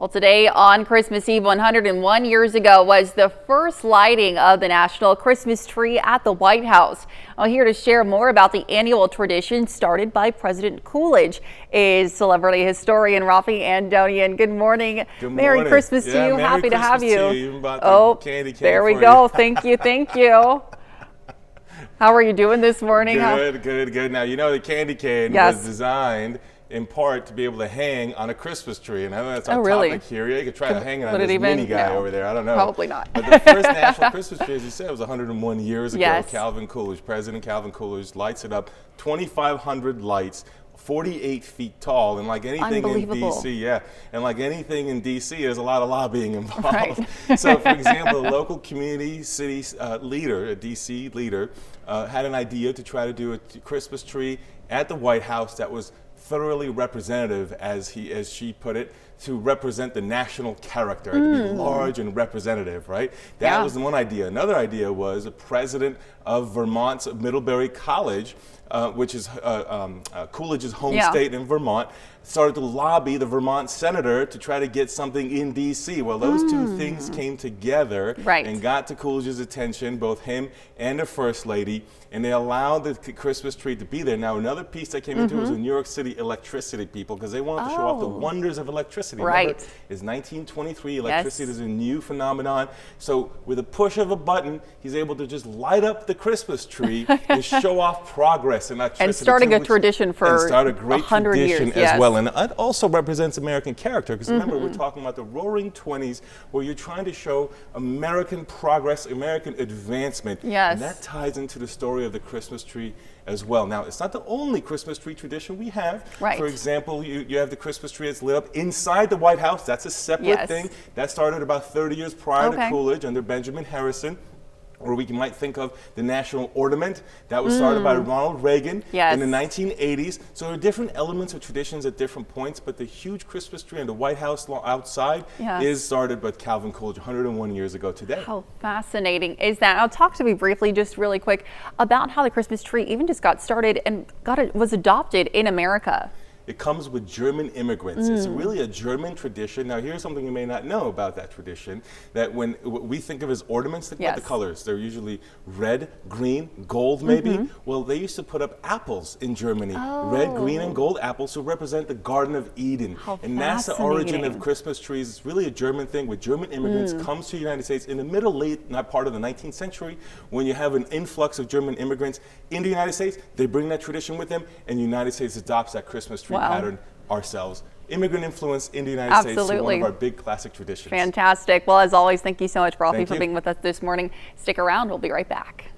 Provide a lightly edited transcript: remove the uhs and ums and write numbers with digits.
Well, today on Christmas Eve 101 years ago was the first lighting of the National Christmas Tree at the White House. Well, here to share more about the annual tradition started by President Coolidge is celebrity historian Rafi Andonian. Good morning. Good morning. Merry Christmas to you. Merry Happy to have Christmas you. To you. Even bought the Oh, candy cane there we for go. you. Thank you. Thank you. How are you doing this morning? Good. Now, you know the candy cane was designed in part to be able to hang on a Christmas tree. And I know that's our topic here. You could try to hang it on this mini guy over there. I don't know. Probably not. But the first national Christmas tree, as you said, was 101 years ago. Yes. President Calvin Coolidge lights it up. 2,500 lights. 48 feet tall, and like anything in DC, and like anything in DC, there's a lot of lobbying involved. Right. So, for example, a local community city leader, a DC leader, had an idea to try to do a Christmas tree at the White House that was thoroughly representative, as she put it, to represent the national character, to be large and representative, right? That was one idea. Another idea was the president of Vermont's Middlebury College, which is Coolidge's home state in Vermont, started to lobby the Vermont senator to try to get something in D.C. Well, those two things came together and got to Coolidge's attention, both him and the First Lady, and they allowed the Christmas tree to be there. Now, another piece that came into it was the New York City electricity people, because they wanted to show off the wonders of electricity. Right. Remember, it's 1923, electricity is a new phenomenon. So with a push of a button, he's able to just light up the Christmas tree and show off progress in electricity. And starting a tradition for 100 years. As well. And it also represents American character, because remember, we're talking about the roaring 20s, where you're trying to show American progress, American advancement. Yes. And that ties into the story of the Christmas tree as well. Now, it's not the only Christmas tree tradition we have. Right. For example, you have the Christmas tree that's lit up inside the White House. That's a separate thing. That started about 30 years prior to Coolidge under Benjamin Harrison. Or we might think of the national ornament that was started by Ronald Reagan in the 1980s. So there are different elements of traditions at different points, but the huge Christmas tree in the White House outside is started by Calvin Coolidge 101 years ago today. How fascinating is that? Now, talk to me briefly, just really quick, about how the Christmas tree even just got started and was adopted in America. It comes with German immigrants. It's really a German tradition. Now, here's something you may not know about that tradition, that when we think of as ornaments, think about the colors. They're usually red, green, gold maybe. Well, they used to put up apples in Germany. Red, green, and gold apples to represent the Garden of Eden. And that's the origin of Christmas trees. It's really a German thing, with German immigrants comes to the United States in the late part of the 19th century, when you have an influx of German immigrants in the United States. They bring that tradition with them, and the United States adopts that Christmas tree pattern ourselves. Immigrant influence in the United States is one of our big classic traditions. Fantastic. Well, as always, thank you so much, Rafi, for being with us this morning. Stick around. We'll be right back.